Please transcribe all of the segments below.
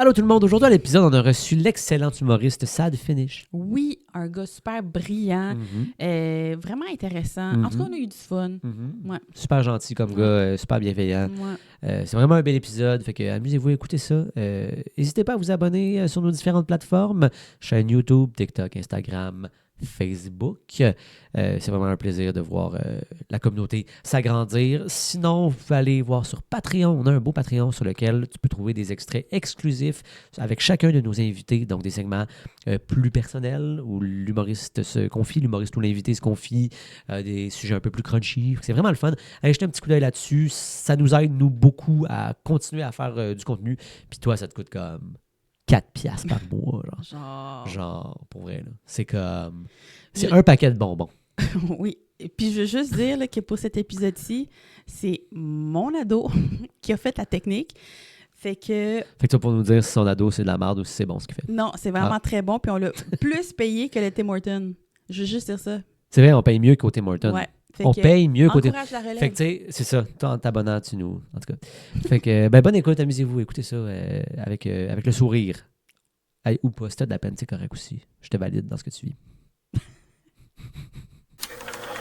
Allô tout le monde, aujourd'hui à l'épisode, on a reçu l'excellent humoriste Sad Finish. Oui, un gars super brillant, vraiment intéressant. En tout cas, on a eu du fun. Ouais. Super gentil comme gars, super bienveillant. Ouais. C'est vraiment un bel épisode, fait que amusez-vous à écouter ça. N'hésitez pas à vous abonner sur nos différentes plateformes, chaîne YouTube, TikTok, Instagram, Facebook. C'est vraiment un plaisir de voir la communauté s'agrandir. Sinon, vous pouvez aller voir sur Patreon. On a un beau Patreon sur lequel tu peux trouver des extraits exclusifs avec chacun de nos invités, donc des segments plus personnels où l'humoriste se confie, l'humoriste ou l'invité se confie, des sujets un peu plus crunchy. C'est vraiment le fun. Allez jeter un petit coup d'œil là-dessus. Ça nous aide, nous, beaucoup à continuer à faire du contenu. Puis toi, ça te coûte comme 4 piastres par mois. Genre, pour vrai. Là. C'est comme... C'est un paquet de bonbons. Oui. Et puis, je veux juste dire là, que pour cet épisode-ci, c'est mon ado qui a fait la technique. Fait que tu vas pour nous dire si son ado, c'est de la merde ou si c'est bon ce qu'il fait. non, c'est vraiment très bon. Puis on l'a plus payé que le Tim Hortons. Je veux juste dire ça. C'est vrai, on paye mieux qu'au Tim Hortons. Ouais. On paye mieux qu'au Tim Encourage la relève. Fait que tu sais, c'est ça. Toi, en t'abonnant, tu nous... En tout cas. Fait que, bonne écoute, amusez-vous. Écoutez ça avec le sourire. Hey, ou pas, si t'as de la peine, c'est correct aussi. Je te valide dans ce que tu vis.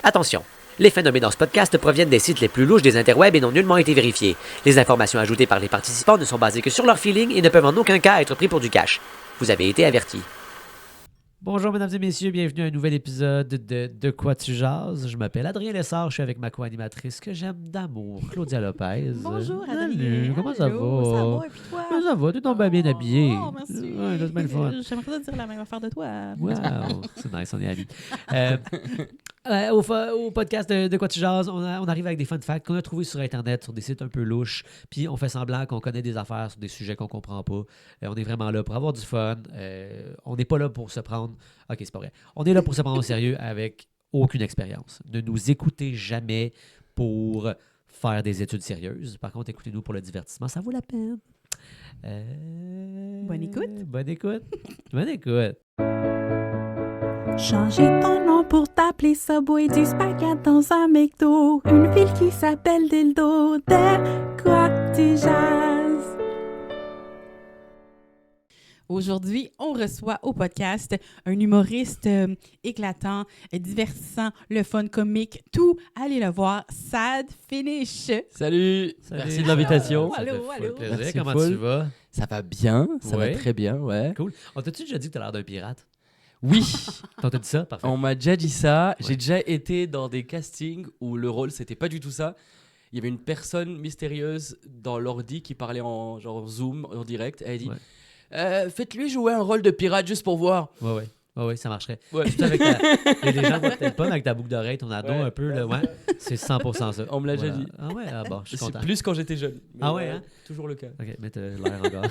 Attention, les faits nommés dans ce podcast proviennent des sites les plus louches des interwebs et n'ont nullement été vérifiés. Les informations ajoutées par les participants ne sont basées que sur leur feeling et ne peuvent en aucun cas être pris pour du cash. Vous avez été avertis. Bonjour mesdames et messieurs, bienvenue à un nouvel épisode de Quoi tu jases. Je m'appelle Adrien Lessard, je suis avec ma co-animatrice que j'aime d'amour, Claudia Lopez. Bonjour, Adrien. Salut, comment ça va? Ça va, et puis toi? Ça va, tu tombes bien habillé. Oh, merci. Ouais, là, c'est bien le fun. J'aimerais te dire la même affaire de toi. Wow, c'est nice, on est amis. Au podcast de Quoi tu jases, on arrive avec des fun facts qu'on a trouvés sur Internet, sur des sites un peu louches, puis on fait semblant qu'on connaît des affaires sur des sujets qu'on comprend pas. On est vraiment là pour avoir du fun. On n'est pas là pour se prendre... OK, c'est pas vrai. On est là pour se prendre au sérieux avec aucune expérience. Ne nous écoutez jamais pour faire des études sérieuses. Par contre, écoutez-nous pour le divertissement, ça vaut la peine. Bonne écoute. Bonne écoute. Bonne écoute. Changer ton nom pour t'appeler Subway, du spaghetti dans un McDo, une ville qui s'appelle Dildo, de quoi tu jases? Aujourd'hui, on reçoit au podcast un humoriste éclatant, divertissant, le fun comique, tout. Allez le voir, Sad Finish. Salut. Merci de l'invitation. Allô, Ça fait allô. full plaisir. Merci, Comment full. tu vas? Ça va bien, ça Ouais. va très bien, ouais. Cool. On t'a-tu déjà dit que t'as l'air d'un pirate? Oui, T'as dit ça? Parfait. on m'a déjà dit ça. Ouais. J'ai déjà été dans des castings où le rôle, c'était pas du tout ça. Il y avait une personne mystérieuse dans l'ordi qui parlait en genre Zoom, en direct. Elle a dit faites-lui jouer un rôle de pirate juste pour voir. Ouais, ça marcherait. Ouais. Juste avec les gens voient peut-être pas, mais avec ta boucle d'oreille, ton ado Ouais. un peu, là, ouais, c'est 100% ça. On me l'a déjà Voilà. dit. Ah ouais, bon, je suis C'est content. plus quand j'étais jeune. Mais Ah ouais, hein? Toujours le cas. OK, mais t'as l'air encore.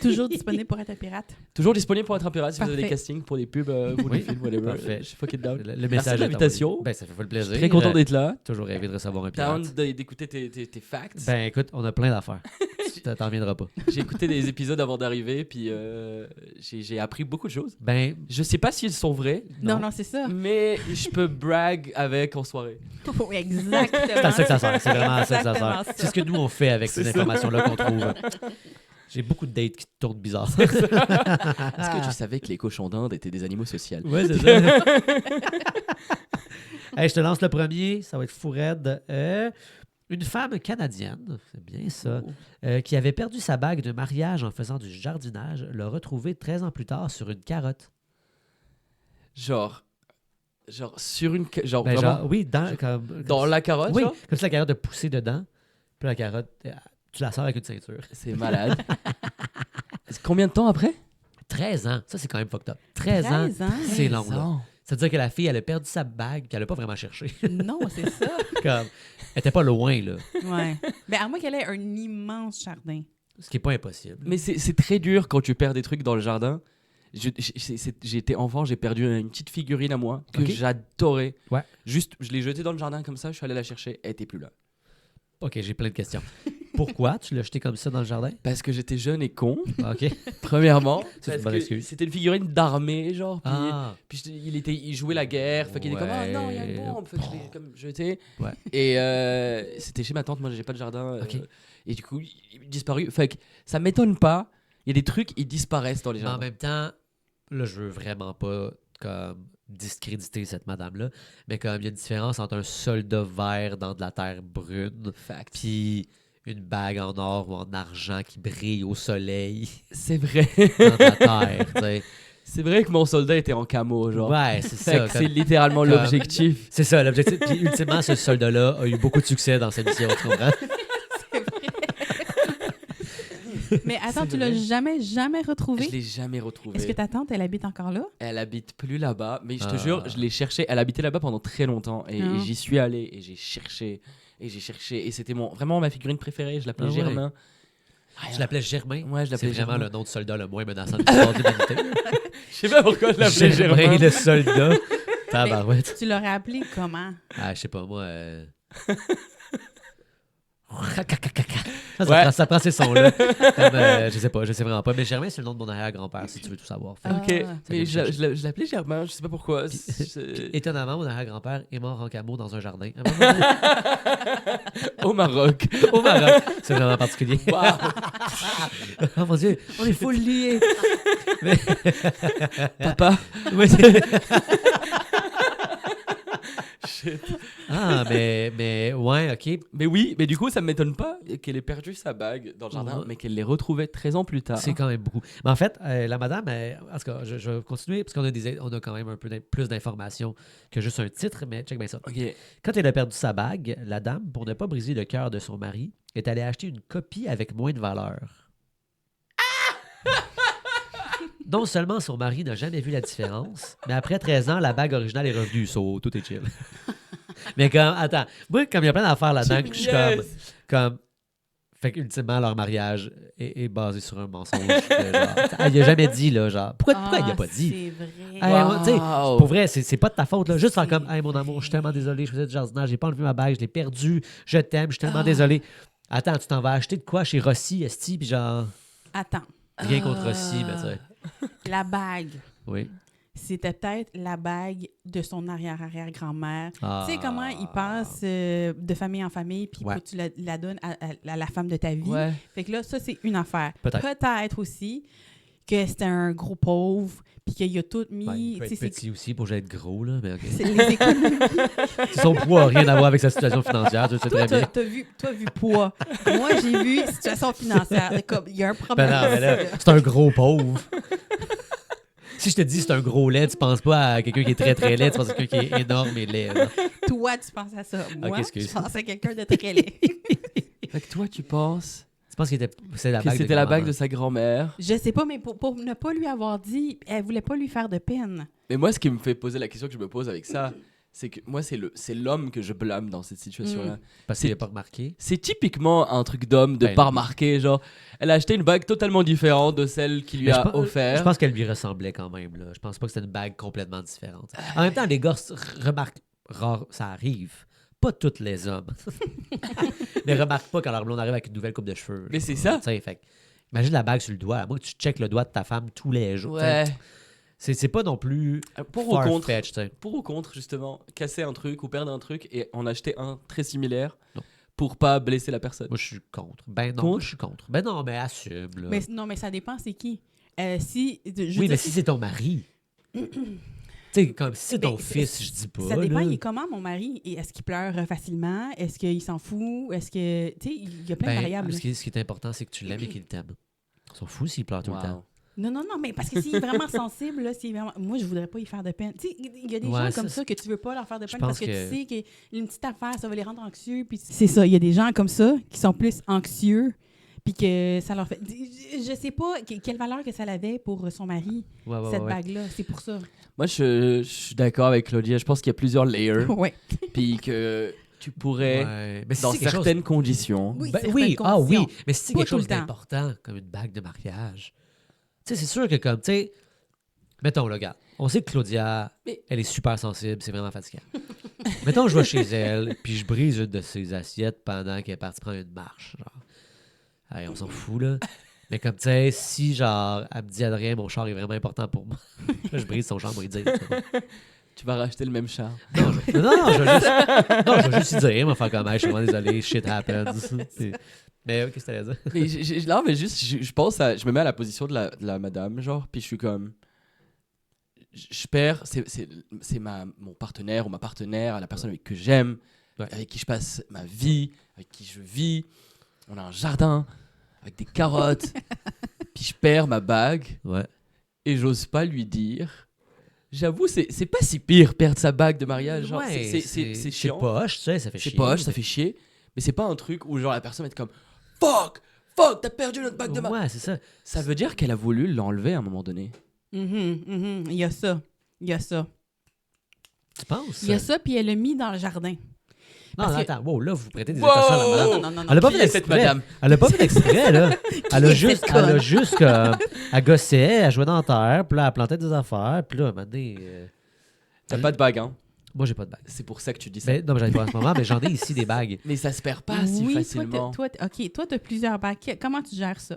Toujours disponible pour être un pirate. Toujours disponible pour être un pirate si vous avez des Parfait. castings pour des pubs ou Oui. des films, whatever. Parfait. Je suis fucking down. Le Merci message de est l'invitation. envoyé. Ben, ça fait full plaisir. Très content d'être là. Toujours rêvé de recevoir un pirate. Down d'écouter tes facts. Ben écoute, on a plein d'affaires. T'en viendras pas. J'ai écouté des épisodes avant d'arriver, puis j'ai appris beaucoup de choses. Ben, Je sais pas si ils sont vrais, Non, c'est ça. mais je peux brag avec en soirée. Oh, exactement. c'est à ça que ça sert. C'est vraiment à ça que ça Exactement sert. C'est ce que nous on fait avec ces C'est ça. informations-là qu'on trouve. J'ai beaucoup de dates qui tournent bizarre. Est-ce que tu savais que les cochons d'Inde étaient des animaux sociaux? Ouais, c'est ça. Hey, je te lance le premier, ça va être fou raide. Une femme canadienne, c'est bien ça, qui avait perdu sa bague de mariage en faisant du jardinage, l'a retrouvée 13 ans plus tard sur une carotte. Genre sur une... Genre Ben, vraiment genre, oui, dans la carotte, oui, genre? comme si la carotte a poussé dedans, puis la carotte, tu la sors avec une ceinture. C'est malade. Combien de temps après? 13 ans, ça c'est quand même fucked up. 13 ans, 13 ans. c'est long. Là. ans. C'est-à-dire que la fille, elle a perdu sa bague, puis elle n'a pas vraiment cherché. Non, c'est ça. Comme, elle était pas loin, là. Ouais. Ben, à moins qu'elle ait un immense jardin. Ce qui n'est pas impossible. Mais c'est très dur quand tu perds des trucs dans le jardin. J'étais enfant, j'ai perdu une petite figurine à moi que Ok. j'adorais. Ouais. Juste, je l'ai jetée dans le jardin comme ça, je suis allé la chercher, elle était plus là. OK, j'ai plein de questions. Pourquoi tu l'as jeté comme ça dans le jardin? Parce que j'étais jeune et con, OK. premièrement. C'est une Parce bonne que excuse. c'était une figurine d'armée, genre. Puis, Ah, puis il jouait la guerre, fait qu'il est comme, ah non, il y a une Ouais. bombe. Fait que je l'ai comme jeté. Ouais. Et c'était chez ma tante, moi j'ai pas de jardin. Ok. Et du coup, il est disparu. Fait que ça m'étonne pas. Il Il y a des trucs, ils disparaissent dans les Mais en jardins. même temps, là, je veux vraiment pas comme discréditer cette madame-là, mais comme il y a une différence entre un soldat vert dans de la terre brune Fact. puis une bague en or ou en argent qui brille au soleil C'est vrai. dans de la terre, tu sais. C'est vrai que mon soldat était en camo, genre. Ouais, c'est Fait ça. que c'est littéralement comme- l'objectif. C'est ça, l'objectif. Puis ultimement, ce soldat-là a eu beaucoup de succès dans sa mission, tu comprends? Mais attends, C'est tu l'as vrai. jamais retrouvé? Je l'ai jamais retrouvée. Est-ce que ta tante, elle habite encore là? Elle habite plus là-bas, mais je te Ah. jure, je l'ai cherché. Elle habitait là-bas pendant très longtemps et, Ah. et j'y suis allé et j'ai cherché et c'était vraiment ma figurine préférée. Je l'appelais Ah ouais. Germain. Je l'appelais Germain. Ouais, je C'est l'appelais vraiment Germain. le nom de soldat le moins menaçant de l'histoire de l'humanité. Je sais pas pourquoi je l'appelais Germain. le soldat. Tabarouette. Tu l'aurais appelé comment? Ah, je sais pas, moi. Ouais. Ça prend ces sons-là. Comme, je sais vraiment pas. Mais Germain, c'est le nom de mon arrière-grand-père, si tu veux tout savoir. Fait que- Ah. Ok, mais Ça vient me je l'appelais Germain, je sais pas pourquoi. Étonnamment, mon arrière-grand-père est mort en camo dans un jardin. Au Maroc. Au Maroc. C'est vraiment particulier. Waouh. Oh mon Dieu, on est full liés. Mais... Papa. Ouais, c'est- Shit. ah, mais ouais, ok. Mais oui, mais du coup, ça m'étonne pas qu'elle ait perdu sa bague dans le jardin, Ouais. mais qu'elle l'ait retrouvée 13 ans plus tard. C'est quand même beaucoup. Mais en fait, la madame, en tout cas, je vais continuer parce qu'on a, on a quand même un peu plus d'informations que juste un titre, mais check bien ça. Ok. Quand elle a perdu sa bague, la dame, pour ne pas briser le cœur de son mari, est allée acheter une copie avec moins de valeur. Non seulement son mari n'a jamais vu la différence, mais après 13 ans, la bague originale est revenue. So, tout est chill. Mais comme, attends, moi, comme il y a plein d'affaires là-dedans, que je suis comme. Fait qu'ultimement, leur mariage est basé sur un mensonge. de genre, il a jamais dit, là, genre. Pourquoi il a pas dit? C'est vrai. Hey, moi, tu sais, Wow. pour vrai, c'est pas de ta faute, là. Juste faire C'est comme, hey, mon amour, je suis tellement désolé, je faisais du jardinage, j'ai pas enlevé ma bague, je l'ai perdue, je t'aime, je suis Ah. tellement désolé. Attends, tu t'en vas acheter de quoi chez Rossi, Esti, puis genre, Attends, rien contre Rossi, mais tu sais. la bague. Oui. C'était peut-être la bague de son arrière-arrière-grand-mère. Ah. Tu sais comment il passe de famille en famille, puis Ouais. tu la donnes à la femme de ta vie. Ouais. Fait que là, ça, c'est une affaire. Peut-être. Aussi que c'était un gros pauvre, puis qu'il a tout mis. Ben, il peut tu sais, être petit aussi pour que j'aille être gros, là, mais ok. c'est les économies. Son poids n'a rien à voir avec sa situation financière, tu le sais Toi, très bien. t'as vu poids. Moi, j'ai vu situation financière. Comme, il y a un problème. Ben non, mais là, ici, là. c'est un gros pauvre. Si je te dis c'est un gros laid, tu penses pas à quelqu'un qui est très très laid, tu penses à quelqu'un qui est énorme et laid. là. Toi, tu penses à ça. Moi, excuse. je pense à quelqu'un de très laid. Fait que toi, tu penses Tu penses que c'est la que bague c'était la bague grand-maman? de sa grand-mère. Je sais pas, mais pour ne pas lui avoir dit, elle voulait pas lui faire de peine. Mais moi, ce qui me fait poser la question que je me pose avec ça, c'est que moi, c'est l'homme que je blâme dans cette situation-là. Parce qu'il n'a pas remarqué. C'est typiquement un truc d'homme de Ben pas non. remarquer. Genre, elle a acheté une bague totalement différente de celle qu'il lui Mais a je offert. Je pense qu'elle lui ressemblait quand même. Là. Je pense pas que c'était une bague complètement différente. En même temps, les gars remarquent, rare, ça arrive. Pas tous les hommes. Mais remarquent pas quand leur blonde arrive avec une nouvelle coupe de cheveux. Mais là. c'est ça. Tu sais, fait que, imagine la bague sur le doigt. À moins que tu checkes le doigt de ta femme tous les jours. Ouais. C'est pas non plus Pour ou contre, far-fetched, tu sais. pour ou contre, justement, casser un truc ou perdre un truc et en acheter un très similaire Non. pour pas blesser la personne. Moi, je suis contre. Ben non, Contre? moi, je suis contre. Ben non, mais assume. Là. Mais non, mais ça dépend, c'est qui. Si, je veux oui, dire, mais si c'est ton mari. Tu sais, comme si c'est Ben, ton fils, je dis pas. ça dépend, là. il est comment, mon mari? Et est-ce qu'il pleure facilement? Est-ce qu'il s'en fout? Est-ce que. Tu sais, il y a plein de Ben, variables. ce qui est important, c'est que tu l'aimes et qu'il t'aime. Ils sont fous s'ils pleurent tout le Wow. temps. Non, mais parce que s'il est vraiment sensible, là, moi, je voudrais pas y faire de peine. Tu sais, il y a des Ouais, gens comme ça, ça que tu veux pas leur faire de je peine pense parce que, que- tu sais qu'une petite affaire, ça va les rendre anxieux. Puis c'est ça, il y a des gens comme ça qui sont plus anxieux, puis que ça leur fait. Je sais pas quelle valeur que ça avait pour son mari, Ouais, ouais, cette ouais. bague-là. C'est pour ça. Moi, je suis d'accord avec Claudia. Je pense qu'il y a plusieurs layers. Ouais. Puis que tu pourrais, Ouais. Mais si dans c'est quelque chose- certaines conditions, Oui, Ben certaines oui, ah oui, conditions. mais si c'est Pas quelque tout le chose temps. d'important, comme une bague de mariage, tu sais, c'est sûr que comme, tu sais, mettons, là, regarde, on sait que Claudia, Mais- elle est super sensible, c'est vraiment fatigant. Mettons, je vais chez elle, puis je brise une de ses assiettes pendant qu'elle est partie prendre une marche, genre. Hey, on s'en fout, là. Mais comme, tu sais, si, genre, elle me dit, Adrien, mon char est vraiment important pour moi, là, je brise son char, moi, il dit, tu vois. Tu vas racheter le même char. Non, je vais juste dire, mais faire comme, je suis vraiment désolé, shit happens. Mais qu'est-ce que t'allais dire? Mais non, mais juste, je pense je me mets à la position de la madame, genre, puis je suis comme. Je perds, c'est mon partenaire ou ma partenaire, la personne avec que j'aime, avec qui je passe ma vie, avec qui je vis. On a un jardin avec des carottes. Puis je perds ma bague. Ouais. Et j'ose pas lui dire. J'avoue, c'est pas si pire perdre sa bague de mariage. Genre, Ouais, c'est chiant. C'est poche, tu sais, ça fait chier. C'est poche, ça fait chier. Mais c'est pas un truc où genre la personne va être comme fuck, t'as perdu notre bague de mariage. Ouais, c'est ça. Ça veut dire qu'elle a voulu l'enlever à un moment donné. Il y a ça. Tu penses? Il y a ça, puis elle l'a mis dans le jardin. Non, Parce que- attends, wow, là, vous prêtez des intentions à la madame. Non. Elle a pas Qui fait est cette exprès. madame? Elle a pas fait exprès, là. Elle a est juste, cette elle a conne? juste comme, elle gossait, elle jouait dans la terre, puis là, elle plantait des affaires, puis là, un moment donné, T'as pas de bague, hein? moi, j'ai pas de bague. C'est pour ça que tu dis ça. Ben, non, mais j'en ai pas en ce moment, mais j'en ai ici des bagues. Mais ça se perd pas si Oui, facilement. toi, t'as plusieurs bagues. Comment tu gères ça?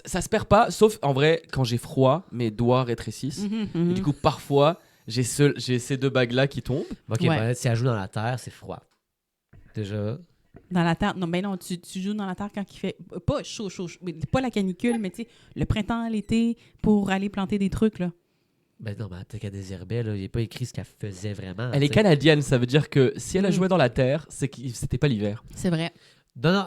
Ça se perd pas, sauf en vrai, quand j'ai froid, mes doigts rétrécissent. Et du coup, parfois, j'ai ces deux bagues-là qui tombent. Ok, Ouais. ben, si elle joue dans la terre, c'est froid. Déjà. Dans la terre. Non, mais non, tu joues dans la terre quand il fait pas chaud, mais pas la canicule, mais tu sais, le printemps, l'été, pour aller planter des trucs, là. Ben non, mais peut-être qu'elle désherbait, là. Il n'est pas écrit ce qu'elle faisait vraiment. Elle est tu sais. canadienne, ça veut dire que si elle a joué dans la terre, c'est que c'était pas l'hiver. C'est vrai. Non, non.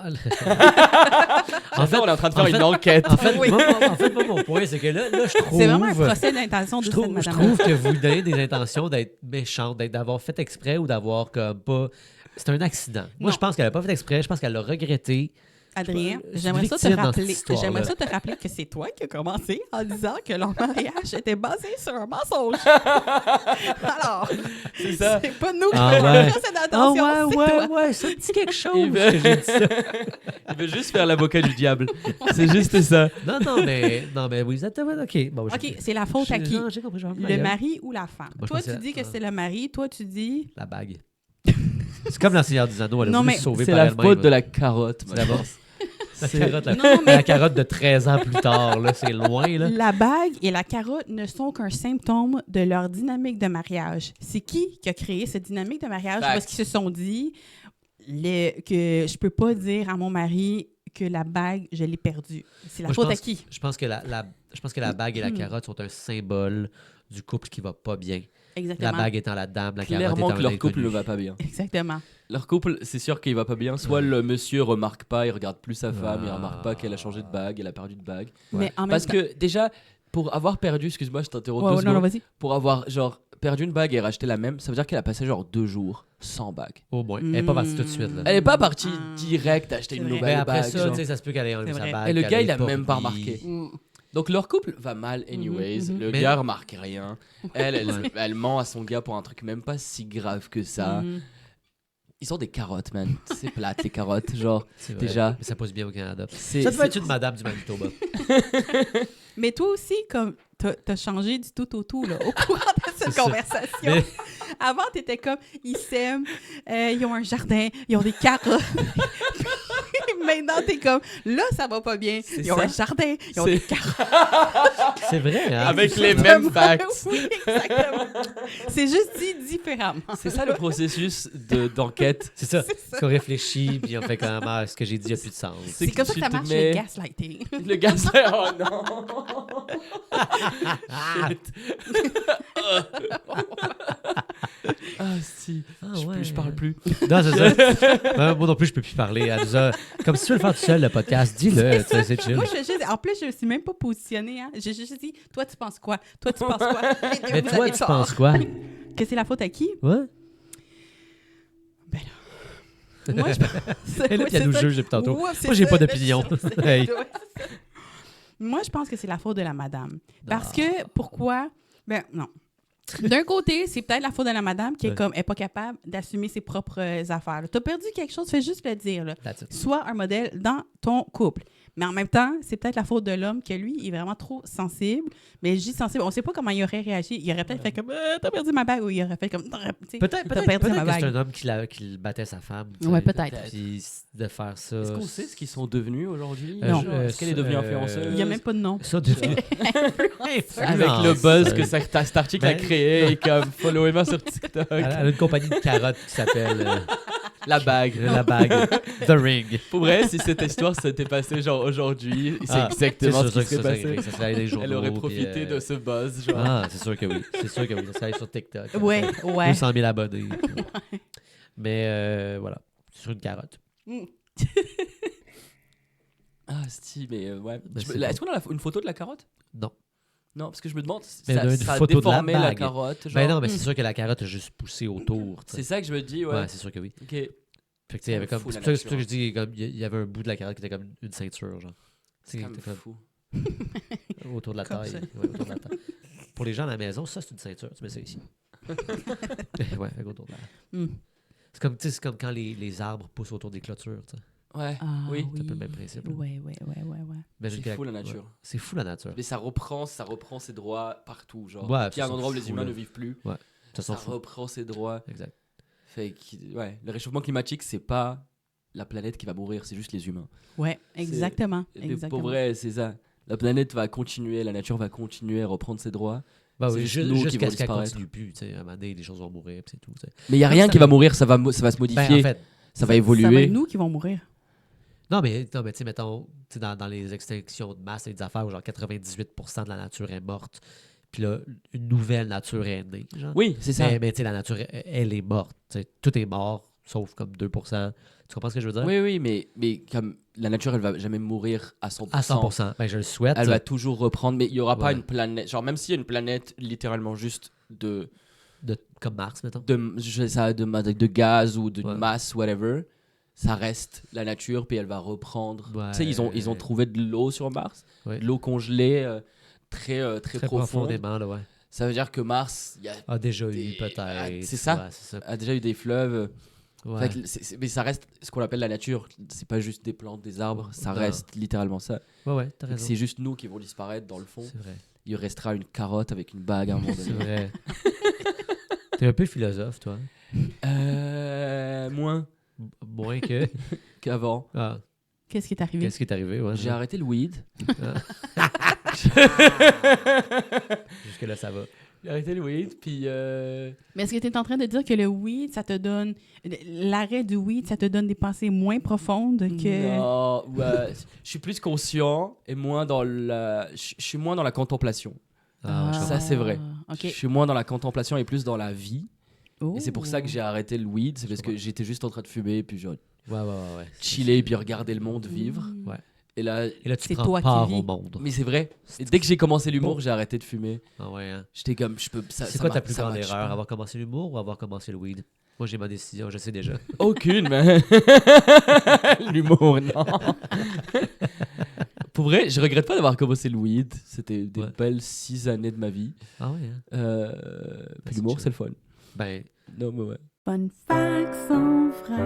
En fait, on est en train de faire une enquête. En fait, Oui. moi, mon point, c'est que là, je trouve. C'est vraiment un procès d'intention de Je cette trouve, je madame. trouve que vous donnez des intentions d'être méchante, d'avoir fait exprès ou d'avoir comme pas. C'est un accident. Moi, Non. je pense qu'elle n'a pas fait exprès. Je pense qu'elle l'a regretté. Adrien, Je suis j'aimerais ça te victime dans rappeler. cette histoire-là. J'aimerais ça te rappeler que c'est toi qui as commencé en disant que leur mariage était basé sur un mensonge. Alors, C'est ça. c'est pas nous qui Ah faisons ouais. cette Ah attention, c'est toi. ouais, ça me dit quelque chose Il veut- que j'ai dit ça. Il veut juste faire l'avocat du diable. C'est juste ça. Non, mais oui, exactement. OK. Bon, OK, c'est la faute à qui? Non, j'ai compris. Le mari ou la femme? Moi, je Toi, pensais- tu dis que c'est le mari. Toi, tu dis... La bague. C'est comme dans Seigneur des Anneaux. Elle a Non, voulu mais se sauver C'est par la elle-même. faute de la carotte. C'est la moi. La carotte, Non, mais- la carotte de 13 ans plus tard, là, c'est loin, là. La bague et la carotte ne sont qu'un symptôme de leur dynamique de mariage. C'est qui a créé cette dynamique de mariage? Facts. Parce qu'ils se sont dit que je peux pas dire à mon mari que la bague, je l'ai perdue. C'est la Moi, je faute à pense- qui? Je pense que je pense que la bague et la carotte sont un symbole du couple qui va pas bien. Exactement. La bague étant la dame, la carotte Clairement étant que leur un couple inconnu. ne va pas bien. Exactement. Leur couple, c'est sûr qu'il va pas bien. Soit le monsieur remarque pas, il regarde plus sa femme, il remarque pas qu'elle a changé de bague, elle a perdu de bague. Ouais. Mais en même Parce temps... que déjà, pour avoir perdu, excuse-moi, je t'interromps Ouais, deux ouais, non, secondes. vas-y. Pour avoir genre perdu une bague et racheté la même, ça veut dire qu'elle a passé genre 2 jours sans bague. Au moins. Elle n'est pas partie tout de suite, là. Elle est pas partie Ah. direct acheter une C'est vrai. Mais nouvelle après bague. ça, genre. tu sais, ça se peut qu'elle ait enlevé C'est sa vrai. bague. Et le qu'elle gars, ait il a pas même pas mis. remarqué. Donc leur couple va mal anyways. Le Mais- gars remarque rien. Elle ment à son gars pour un truc même pas si grave que ça. Mhm. Ils sont des carottes, man. C'est plate les carottes, genre. C'est vrai. Déjà. Mais ça pose bien au Canada. C'est Ça devait être une madame du Manitoba. Mais toi aussi, comme t'as changé du tout au tout là, au courant de cette C'est ça. conversation. Mais- Avant, t'étais comme, ils s'aiment, ils ont un jardin, ils ont des carottes. Puis maintenant, t'es comme, là, ça va pas bien. C'est Ils ont ça. un jardin, ils ont C'est- des carottes. C'est vrai, hein? Avec les mêmes facts. Oui, exactement. C'est juste dit différemment. C'est ça le processus d'enquête. C'est ça. C'est ça. Qu'on réfléchit, puis on fait quand même, ce que j'ai dit a plus de sens. C'est comme ça que tu ça te marche mets- le gaslighting. Le gaz. Oh non. Shit. Ah si. Ah, Je ouais. parle plus. Non, c'est ça. Moi non plus, je peux plus parler. Elle nous a- Comme si tu veux le faire tout seul, le podcast, dis-le. tu sais, C'est chill. Moi, en plus, je me suis même pas positionnée. Hein. J'ai juste dit, toi, tu penses quoi? Toi, tu penses quoi? Les deux, Mais vous toi, avez tu tort. penses quoi? Que c'est la faute à qui? Ouais? Moi, je pense... Et là, puis elle nous juge depuis tantôt. Ouais, c'est Moi, j'ai ça, pas là, d'opinion. je sais. Hey. Ouais, c'est ça. Moi, je pense que c'est la faute de la madame. Parce Ah. que, pourquoi? Ben, non. D'un côté, c'est peut-être la faute de la madame qui est Ouais. comme, elle n'est pas capable d'assumer ses propres affaires. Tu as perdu quelque chose, fais juste le dire. Là. That's it. Sois un modèle dans ton couple. Mais en même temps, c'est peut-être la faute de l'homme que lui, il est vraiment trop sensible. Mais je dis sensible, on ne sait pas comment il aurait réagi. Il aurait peut-être fait comme t'as perdu ma bague, ou il aurait fait comme Peut-être t'as perdu ma que bague. c'est un homme qui battait sa femme. tu Ouais, sais. peut-être. Puis de faire ça. Est-ce qu'on sait ce qu'ils sont devenus aujourd'hui? Non. Est-ce qu'elle est devenue influenceuse? Il n'y a même pas de nom. Ça, Avec le buzz que cet article a Ben- créé et comme followez-moi sur TikTok. Elle a une compagnie de carottes qui s'appelle La bague. La Bague. The Ring. Pour vrai, si cette histoire s'était passée genre aujourd'hui, c'est exactement ce qui serait passé. Ça serait des journaux, Elle aurait puis, profité de ce buzz. Genre. Ah, c'est sûr que oui. C'est sûr que oui. Ça serait sur TikTok. Ouais. 200 000 abonnés. Mais voilà. Sur une carotte. Ah, si, mais ouais. Ben, c'est Est-ce qu'on a une photo de la carotte? Non. Non, parce que je me demande si Mais on a une ça a photo de la déformé la bague. carotte. Genre. Ben non, mais c'est sûr que la carotte a juste poussé autour. tu sais. C'est ça que je me dis, ouais. Ouais, c'est sûr que oui. Ok. Fait que, tu sais, il y avait comme. Fou, la C'est pour ça nature. que je dis, comme, il y avait un bout de la carotte qui était comme une ceinture, genre. C'est Tu sais, quand même qui était fou. comme autour de la Comme taille. ça. Ouais, autour de la taille. Pour les gens à la maison, ça, c'est une ceinture. Tu mets ça ici. Ouais, fait autour de la. Hmm. C'est comme, tu sais, c'est comme quand les arbres poussent autour des clôtures, tu sais. Ouais, Ah, oui. C'est un peu le même principe. là. Ouais. Imagine C'est que fou, la nature. ouais, c'est fou la nature. Mais ça reprend ses droits partout. Genre, Ouais, il y a un ça, endroit où c'est les fou, humains là. ne vivent plus. Ça Ça s'en fout. reprend ses droits. Exact. Fait que, ouais, le réchauffement climatique, c'est pas la planète qui va mourir, c'est juste les humains. Ouais, exactement. Mais Exactement. pour vrai, c'est ça. La planète va continuer, la nature va continuer à reprendre ses droits. Bah C'est oui, juste nous qui jusqu'à vont ce qu'elle disparaître. continue plus. Tu sais, à un moment donné, les choses vont mourir, puis c'est tout. tu sais. Mais il n'y a Non, rien ça qui va- va mourir, ça va se modifier, Ben, en fait, ça va Ça évoluer. va être nous qui vont mourir. non, mais tu sais, mettons, tu sais, dans les extinctions de masse, il y a des affaires où genre 98% de la nature est morte. Puis là, une nouvelle nature est née. Genre. Oui, c'est ça. Mais tu sais, la nature, elle est morte. Tu sais, tout est mort, sauf comme 2%. Tu comprends ce que je veux dire? Oui, mais comme la nature, elle va jamais mourir à 100%. À 100%. Ben, je le souhaite. Elle va toujours reprendre, mais il n'y aura pas Ouais. une planète. Genre, même s'il y a une planète littéralement juste Comme Mars, mettons. de gaz ou d'une Ouais. masse, whatever, ça reste la nature, puis elle va reprendre. Ouais. Tu sais, ils ont trouvé de l'eau sur Mars, Ouais. de l'eau congelée, très Très profonde. profondément, là, ouais. Ça veut dire que Mars A déjà eu, Des- peut-être. ah, c'est ça. Ouais, c'est ça. a déjà eu des fleuves. Ouais. Fait que mais ça reste ce qu'on appelle la nature. C'est pas juste des plantes, des arbres, ça Non. reste littéralement ça. Ouais, t'as Fait que raison. c'est juste nous qui vont disparaître dans le fond. C'est vrai. Il restera une carotte avec une bague à un moment C'est donné. vrai. T'es un peu philosophe, toi. Moins Moins que. qu'avant. Ah, Qu'est-ce qui est arrivé? qu'est-ce qui est arrivé, ouais. J'ai arrêté le weed. Jusque-là, ça va. J'ai arrêté le weed, puis Mais est-ce que tu es en train de dire que le weed, ça te donne. L'arrêt du weed, ça te donne des pensées moins profondes que. non, ouais, je suis plus conscient et moins dans je suis moins dans la contemplation. Ah, je Ça, comprends. c'est vrai. OK. Je suis moins dans la contemplation et plus dans la vie. Oh. Et c'est pour ça que j'ai arrêté le weed, c'est parce que j'étais juste en train de fumer, puis genre Ouais. chiller, puis regarder le monde vivre. Ouais. Et là, Et là, tu C'est prends toi qui part vis. au monde. mais c'est vrai. Et dès que j'ai commencé l'humour, j'ai arrêté de fumer. Ah ouais, hein. J'étais comme, je peux. C'est quoi ta plus grande erreur? Avoir commencé l'humour ou avoir commencé le weed? Moi, j'ai ma décision, je sais déjà. Aucune, mais. L'humour, non. Pour vrai, je regrette pas d'avoir commencé le weed. C'était des Ouais. belles 6 années de ma vie. Ah ouais, hein? Puis c'est l'humour, chill. c'est le fun. Ben, Non, mais ouais. Fun fact sans vrac.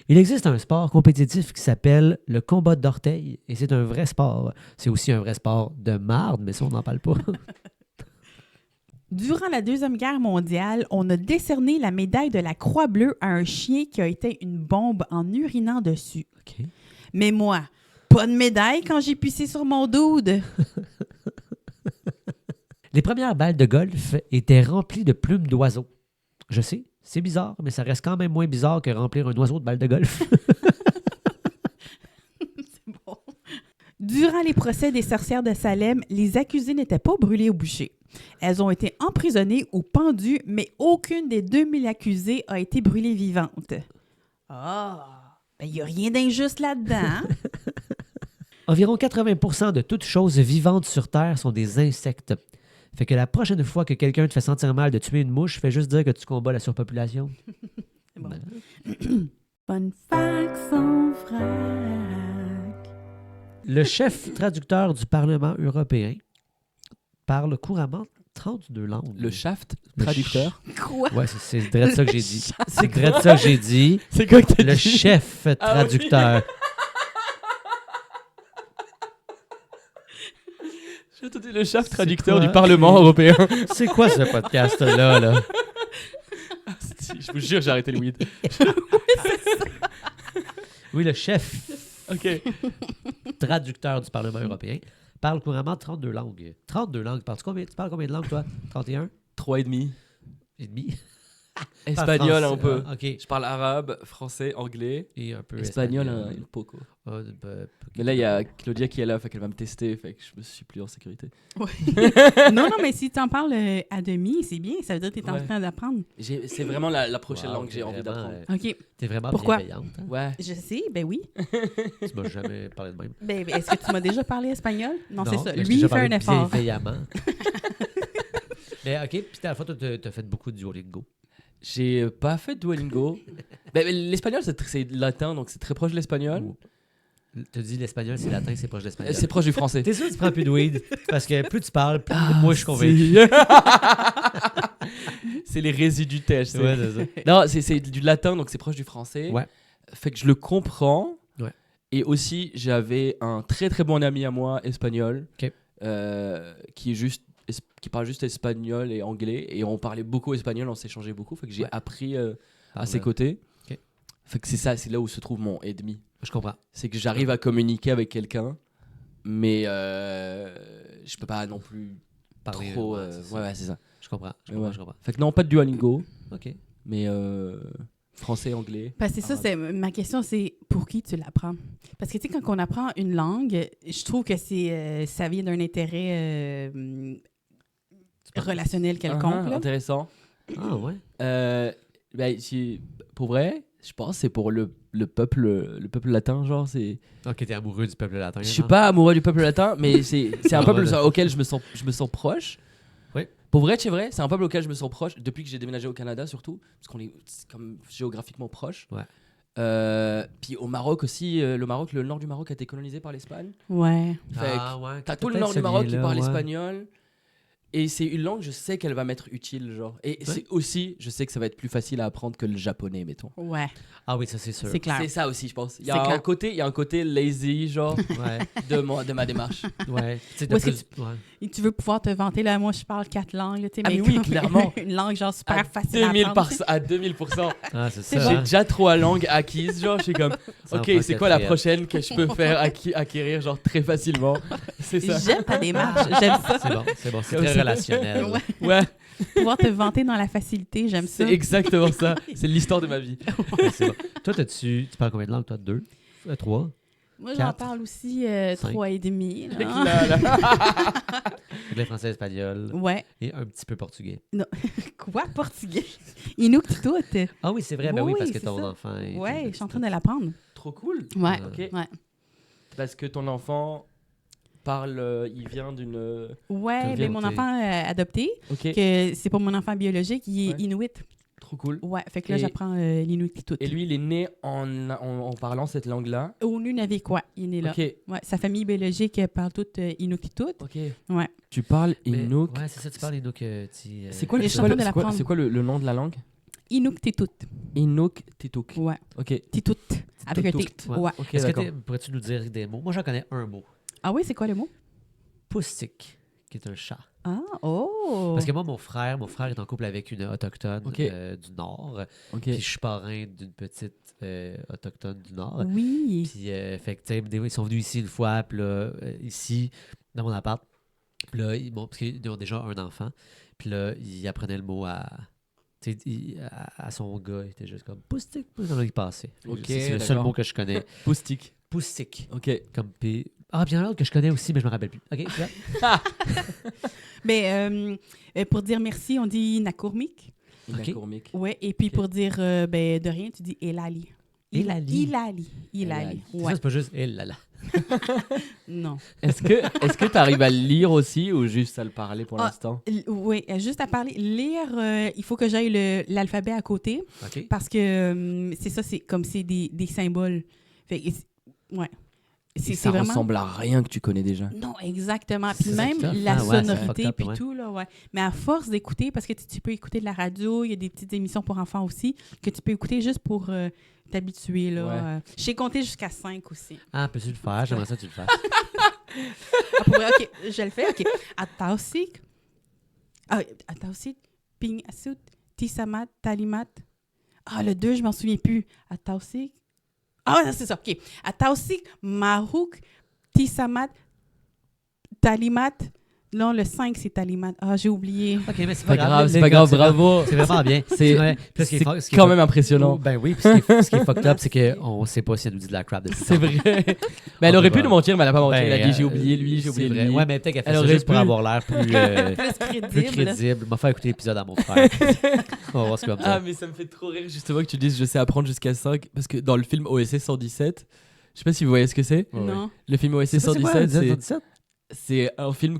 il existe un sport compétitif qui s'appelle le combat d'orteils et c'est un vrai sport. C'est aussi un vrai sport de marde, mais ça, on n'en parle pas. Durant la Deuxième Guerre mondiale, on a décerné la médaille de la Croix bleue à un chien qui a été une bombe en urinant dessus. OK. Mais moi, pas de médaille quand j'ai pissé sur mon dude. Les premières balles de golf étaient remplies de plumes d'oiseaux. Je sais, c'est bizarre, mais ça reste quand même moins bizarre que remplir un oiseau de balles de golf. Bon. Durant les procès des sorcières de Salem, les accusées n'étaient pas brûlées au bûcher. Elles ont été emprisonnées ou pendues, mais aucune des 2000 accusées a été brûlée vivante. Ah, ben il n'y a rien d'injuste là-dedans. hein? Environ 80% de toutes choses vivantes sur Terre sont des insectes. Fait que la prochaine fois que quelqu'un te fait sentir mal de tuer une mouche, fais juste dire que tu combats la surpopulation. C'est bon. Ben. Fun fact sans vrac. Le chef traducteur du Parlement européen parle couramment 32 langues. Le shaft Le traducteur. Quoi? Ouais, c'est vrai de ça que j'ai dit. C'est vrai de ça que j'ai dit. C'est quoi que t'as Le dit? chef Ah oui. traducteur. J'ai entendu le chef traducteur quoi? du Parlement européen. C'est quoi ce podcast-là, là? Je vous jure, j'ai arrêté le weed. Oui, le chef Ok. traducteur du Parlement européen parle couramment 32 langues. 32 langues. Tu parles combien de langues, toi? 31? 3,5. Et demi? Espagnol Pas un peu. français. OK. Je parle arabe, français, anglais. Et un peu Espagnol, un poco. Ah, Mais là, il y a Claudia qui est là, fait qu'elle va me tester, fait que je me suis plus en sécurité. Non, mais si tu en parles à demi, c'est bien. Ça veut dire que tu es en Ouais. train d'apprendre. C'est vraiment la prochaine Wow, langue que j'ai envie d'apprendre. OK. T'es vraiment Pourquoi? bienveillante. Hein? Ouais. Je sais, ben oui. Tu m'as jamais parlé de même. Ben, est-ce que tu m'as déjà parlé espagnol? Non, c'est ça. mais je Lui, t'ai il fait déjà un parlé effort. bienveillamment. Mais OK, puis à la fois, toi, t'as fait beaucoup de Duolingo. J'ai pas fait Duolingo. Ben, l'espagnol, c'est latin, donc c'est très proche de l'espagnol. Tu dis l'espagnol, c'est latin, c'est proche de l'espagnol. C'est proche du français. T'es sûr que tu prends plus de weed? Parce que plus tu parles, plus moi je suis convaincu. C'est les résidus tèches. Ouais, c'est ça. Non, c'est du latin, donc c'est proche du français. Ouais. Fait que je le comprends. Ouais. Et aussi, j'avais un très très bon ami à moi, espagnol, Ok. qui parle juste espagnol et anglais. Et on parlait beaucoup espagnol, on s'échangeait beaucoup. Fait que j'ai Ouais. appris à Ouais. ses côtés. Ok. Fait que c'est là où se trouve mon ennemi. Je comprends. C'est que j'arrive à communiquer avec quelqu'un, mais je peux pas non plus Parler, trop. ouais, c'est ça. Ouais, c'est ça. Je comprends. Ouais. Je comprends. Fait que non, pas de Duolingo, OK. mais français, anglais. Parce que c'est ça, arabe. c'est ma question, c'est pour qui tu l'apprends? Parce que tu sais, quand on apprend une langue, je trouve que ça vient d'un intérêt relationnel quelconque. là. Intéressant. Ah ouais? Ben, pour vrai, je pense que c'est pour le peuple latin, genre, c'est... OK, t'es amoureux du peuple latin. Je suis pas amoureux du peuple latin, mais c'est un Ah, peuple ouais. auquel je me sens proche. Oui. Pour vrai, c'est vrai, c'est un peuple auquel je me sens proche depuis que j'ai déménagé au Canada, surtout, parce qu'on est comme géographiquement proche. Ouais. Puis au Maroc aussi, le nord du Maroc a été colonisé par l'Espagne. Ouais. Fait Ah ouais. T'as tout le peut-être nord du ce Maroc qui lien-là, parle ouais. espagnol. Et c'est une langue, je sais qu'elle va m'être utile, genre. Et c'est aussi, je sais que ça va être plus facile à apprendre que le japonais, mettons. Ouais, Ah oui, ça c'est sûr. c'est clair. C'est ça aussi, je pense. Il y C'est a clair. un côté lazy, genre, Ouais. de ma démarche. Ouais. Tu sais, Où est-ce que plus... ouais. Et tu veux pouvoir te vanter, là, moi, je parle 4 langues, là, tu sais, Ah, mais mais oui, comme clairement. une langue, genre, super À facile à 2000%. apprendre. À 2000%. Ah, c'est C'est ça. J'ai hein. déjà 3 langues acquises, genre, je suis comme, Ça en ok, prend c'est quoi la quatrième. prochaine que je peux faire acquérir, genre, très facilement. C'est ça. J'aime ta démarche, j'aime ça. C'est bon. C'est Comme très ça. relationnel. Ouais. Ouais, Pouvoir te vanter dans la facilité, j'aime ça. c'est exactement ça. C'est l'histoire de ma vie. Ouais, c'est bon. Toi, tu parles combien de langues, toi? 2? 3? Moi, j'en 4, parle aussi 5. 3 et demi. là. Là, là. Anglais, français, espagnol. Ouais. Et un petit peu portugais. Quoi, portugais? Inuktitut. Ah oui, c'est vrai. Ben oui, Oui, parce que c'est ton ça. enfant... est- Ouais, je suis en train de l'apprendre. Trop cool. Ouais, Ok. ouais. Parce que ton enfant parle, il vient d'une... Ouais, Comme mais mon vient, enfant adopté, Ok, que c'est pas mon enfant biologique, il est Ouais. inuit. trop cool. Ouais, fait que là, Et- j'apprends l'Inuktitut. Et lui, il est né en parlant cette langue-là. Au Nunavik, quoi, il est né là. Ok, Ouais, sa famille biologique parle toute Inuktitut. ok. Ouais. Tu parles Mais- Inuk. Ouais, c'est ça, tu parles Inuk. C'est quoi, Et le- je suis c'est en quoi, train le- de c'est quoi- l'apprendre. c'est quoi le nom de la langue? Inuktitut. Inuk Tituk. Ouais. Ok. Titut. Avec un T. Titut, ouais. Ouais. Ok, Est-ce d'accord. que pourrais-tu nous dire des mots? Moi, j'en connais un mot. Ah oui, c'est quoi le mot? Poustik, qui est un chat. Ah, oh! Parce que moi, mon frère est en couple avec une autochtone Ok. du Nord. Ok. Puis je suis parrain d'une petite autochtone du Nord. Oui. Puis, fait que, tu sais, ils sont venus ici une fois, puis là, ici, dans mon appart. Puis là, parce qu'ils ont déjà un enfant. Puis là, ils apprenaient le mot tu sais, à son gars. Il était juste comme Poustik, il passait. Ok, C'est le seul d'accord. mot que je connais. Poustik. Poustik. Ok. Comme P. Ah, bien l'autre que je connais aussi, mais je me rappelle plus. OK, là. Mais pour dire merci, on dit nakurmik. Ok. Inakourmik. Ouais, et puis Ok. pour dire de rien, tu dis elali. Elali. Ilali. Ilali. Ça, Ouais. c'est pas juste eh là là. Non. Est-ce que tu arrives à le lire aussi ou juste à le parler pour Ah. l'instant? Oui, juste à parler. Lire, il faut que j'aille l'alphabet à côté OK. parce que c'est ça, c'est comme c'est des symboles. Fait que ouais. Et ça ressemble à rien que tu connais déjà. Non, exactement. Puis C'est même tough, la hein? Ouais, c'est sonorité, fucked up, puis ouais. tout, là, ouais. Mais à force d'écouter, parce que tu peux écouter de la radio, il y a des petites émissions pour enfants aussi, que tu peux écouter juste pour t'habituer, là. Ouais. Je sais compter jusqu'à 5 aussi. Ah, peux-tu le faire? J'aimerais ça que tu le fasses. vrai, OK, je le fais, OK. Atausik. Atausik, Ping Asut, Tisamat, Talimat. Ah, le 2, je m'en souviens plus. Atausik. Ah, non, c'est ça, OK. Atausik, Marouk, Tisamat, Talimat. Non, le 5, c'est Talimat. Ah, j'ai oublié. OK, mais C'est pas grave, c'est pas grave, bravo. C'est vraiment bien. C'est quand même impressionnant. Ben oui, puis ce qui est fucked up, c'est qu'on ne sait pas si elle nous dit de la crap de C'est vrai. Mais elle aurait pu nous mentir, mais elle n'a pas menti. Ben, Elle a dit j'ai oublié lui, j'ai oublié lui. Ouais, mais peut-être qu'elle fait Elle ça aurait juste pour pu. avoir l'air plus Plus crédible. M'a fait écouter l'épisode à mon frère. On va voir ce qu'il va me Ah, dire. mais ça me fait trop rire justement que tu dises je sais apprendre jusqu'à 5 parce que dans le film OSS 117, je sais pas si vous voyez ce que c'est. Non. Le film OSS C'est 117, 117? c'est un film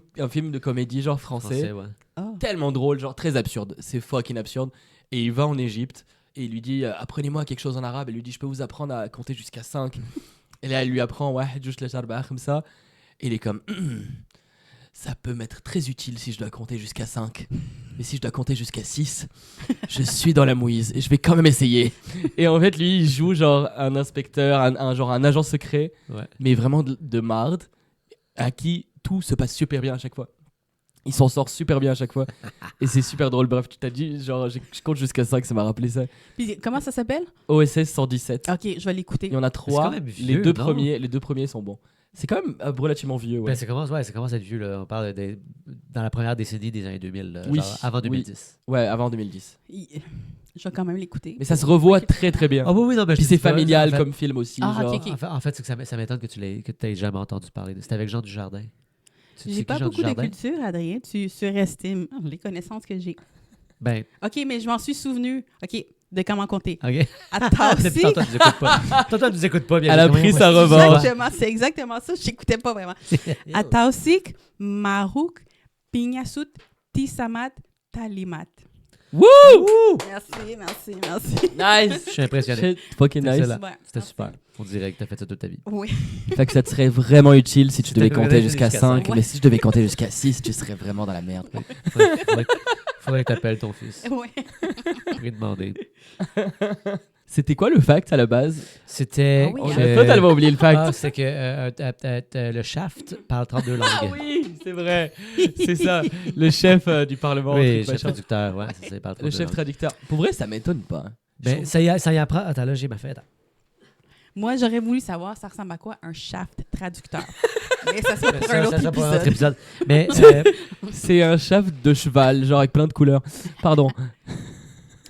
de comédie genre français. Ouais. Ah. Tellement drôle, genre très absurde. C'est fucking absurde. Et il va en Égypte et il lui dit apprenez-moi quelque chose en arabe. Elle lui dit je peux vous apprendre à compter jusqu'à 5. Et là elle lui apprend ouais, juste le charba comme ça. Et il est comme ça peut m'être très utile si je dois compter jusqu'à 5. Mais si je dois compter jusqu'à 6, je suis dans la mouise et je vais quand même essayer. Et en fait, lui, il joue genre un inspecteur, un agent secret, Ouais. mais vraiment de marde, à qui tout se passe super bien à chaque fois. Il s'en sort super bien à chaque fois. Et c'est super drôle. Bref, tu t'as dit, genre, je compte jusqu'à 5, ça m'a rappelé ça. Puis, comment ça s'appelle? OSS 117. OK, je vais l'écouter. Il y en a C'est 3. quand même vieux, les non? deux premiers sont bons. C'est quand même relativement vieux, ouais. Ben, ça commence à être vieux. Là. On parle dans la première décennie des années 2000, là, Oui, genre avant 2010. Ouais, avant 2010. Je vais quand même l'écouter. Mais ça se revoit très très bien. Ah oui, non, mais je Puis te c'est dis pas, familial en fait- comme film aussi. Ah, genre. ok. En fait, c'est que ça m'étonne que tu n'aies jamais entendu parler de. C'était avec Jean Dujardin. Tu sais J'ai qui, pas Jean beaucoup de Dujardin? culture, Adrien. Tu surestimes les connaissances que j'ai. Ben, OK, mais je m'en suis souvenu. OK, de comment compter. OK. À Depuis Tausik. tantôt, tu nous écoutes pas. Tantôt, tu nous écoutes pas bien. Elle a pris sa revanche. Exactement, c'est exactement ça. Je n'écoutais pas vraiment. À Tausik, Marouk, Pignasut, Tisamat, Talimat. Wouh! Merci. Nice! Je suis impressionné. Shit, fucking nice. Excellent. Ouais, C'était merci. super. On dirait que tu as fait ça toute ta vie. Oui. Fait que ça te serait vraiment utile si tu devais devrais compter jusqu'à jusqu'à 5. cinq. Mais si je devais compter jusqu'à 6, tu serais vraiment dans la merde. Faudrait que tu appelles ton fils. Oui. Pour lui demander. C'était quoi le fact à la base? C'était. Ah oui, On hein. a totalement oublié le fact. Ah, c'est que le Shaft parle 32 langues. Ah oui, c'est vrai. C'est ça. Le chef du Parlement. Oui, truc chef machin. traducteur, ouais, c'est ça, il parle Le 32 chef langues. traducteur. Pour vrai, ça m'étonne pas. hein. Ben, ça y apprend. Attends, là, j'ai ma fête. Moi, j'aurais voulu savoir ça ressemble à quoi un shaft traducteur. Mais ça serait pour un autre Ça, pour un autre épisode. épisode. Mais C'est un shaft de cheval, genre avec plein de couleurs. Pardon.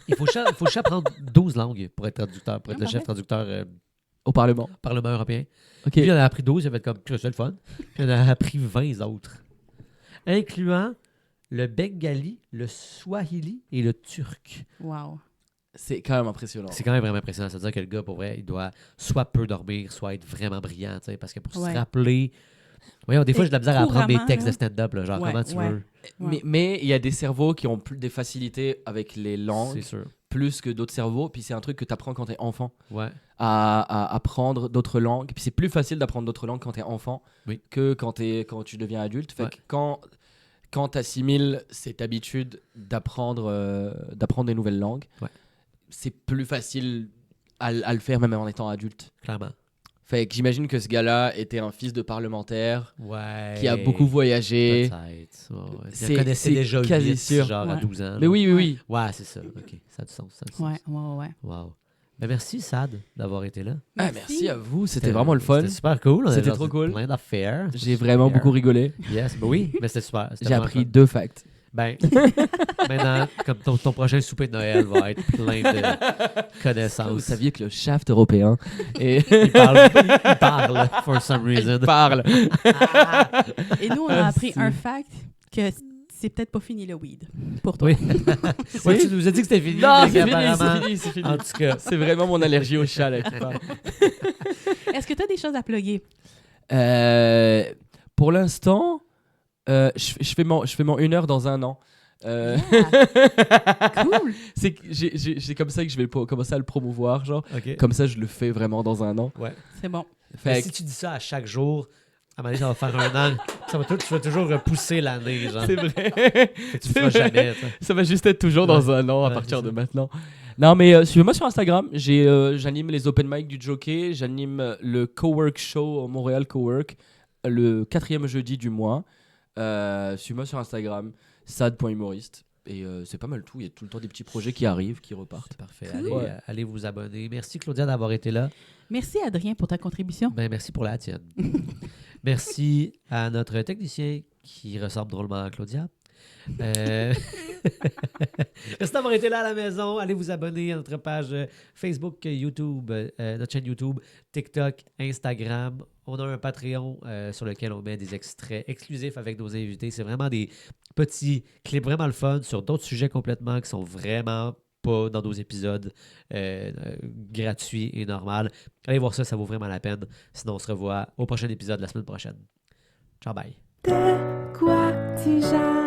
il faut apprendre 12 langues pour être traducteur, pour être le Ah, chef ouais. traducteur Au Parlement. Parlement européen. Ok. Puis il en a appris 12, il a fait comme, c'est le fun. Puis il en a appris 20 autres. Incluant le bengali, le swahili et le turc. Wow. C'est quand même impressionnant. C'est quand même vraiment impressionnant. C'est-à-dire que le gars, pour vrai, il doit soit peu dormir, soit être vraiment brillant, tu sais, parce que pour Ouais. se rappeler... Voyons, des fois, j'ai de la misère à apprendre des Couramment, textes là. de stand-up, là, genre Ouais, comment tu ouais. veux. Mais il y a des cerveaux qui ont plus des facilités avec les langues, C'est sûr. plus que d'autres cerveaux. Puis c'est un truc que tu apprends quand t'es enfant, Ouais. à apprendre d'autres langues. Puis c'est plus facile d'apprendre d'autres langues quand t'es enfant Oui. que quand tu deviens adulte. Fait Ouais. que quand t'assimiles cette habitude d'apprendre des nouvelles langues, Ouais. c'est plus facile à le faire même en étant adulte. Clairement. Fait que j'imagine que ce gars-là était un fils de parlementaire Ouais. qui a beaucoup voyagé. Peut-être. Ouais. C'est- Il connaissait c'est déjà quasi 8, sûr. genre à Ouais. 12 ans. Mais oui, oui, oui. Ouais, c'est ça. OK. Ça a du sens. Ça a du sens. Ouais. Wow. Ben, merci, Sad, d'avoir été là. Ah, merci à vous, c'était vraiment le fun. C'était super cool. On a C'était genre trop cool. Plein d'affaires. J'ai vraiment beaucoup rigolé. Yes, ben oui, mais c'était super. C'était J'ai vraiment appris fun. 2 facts. Ben, maintenant, comme ton prochain souper de Noël va être plein de connaissances. Vous saviez que le shaft européen et Il parle, for some reason. parle. Et nous, on a appris un fact que c'est peut-être pas fini le weed pour toi. Oui. Ouais, tu nous as dit que c'était fini. Non, mais c'est fini, qu'apparemment- c'est fini, c'est fini. En tout cas, C'est vraiment mon allergie au chat là qui parle. Est-ce que tu as des choses à plugger? Pour l'instant, je fais mon 1 heure dans un an. Cool! C'est comme ça que je vais commencer à le promouvoir, genre. OK. Comme ça, je le fais vraiment dans un an. Ouais. C'est bon. Mais Fait si que- tu dis ça à chaque jour, à un moment donné, ça va faire un an. Tu vas toujours repousser l'année, genre. c'est vrai. Fait que tu le feras c'est vrai. jamais. ça. Ça va juste être toujours dans un an à Ouais, partir c'est de ça. maintenant. Non, mais suivez-moi sur Instagram. J'anime les open mic du Jockey. J'anime le Cowork Show au Montréal Cowork. le 4e jeudi du mois. Suis-moi sur Instagram, sad.humoriste. Et c'est pas mal tout. Il y a tout le temps des petits projets qui arrivent, qui repartent. C'est parfait. Cool. Allez vous abonner. Merci Claudia d'avoir été là. Merci Adrien pour ta contribution. Ben, merci pour la tienne. Merci à notre technicien qui ressemble drôlement à Claudia. Merci d'avoir été là à la maison. Allez vous abonner à notre page Facebook, YouTube, notre chaîne YouTube, TikTok, Instagram. On a un Patreon sur lequel on met des extraits exclusifs avec nos invités. C'est vraiment des petits clips vraiment le fun sur d'autres sujets complètement qui sont vraiment pas dans nos épisodes gratuits et normaux. Allez voir ça, ça vaut vraiment la peine. Sinon, on se revoit au prochain épisode la semaine prochaine. Ciao, bye. De quoi tu jases?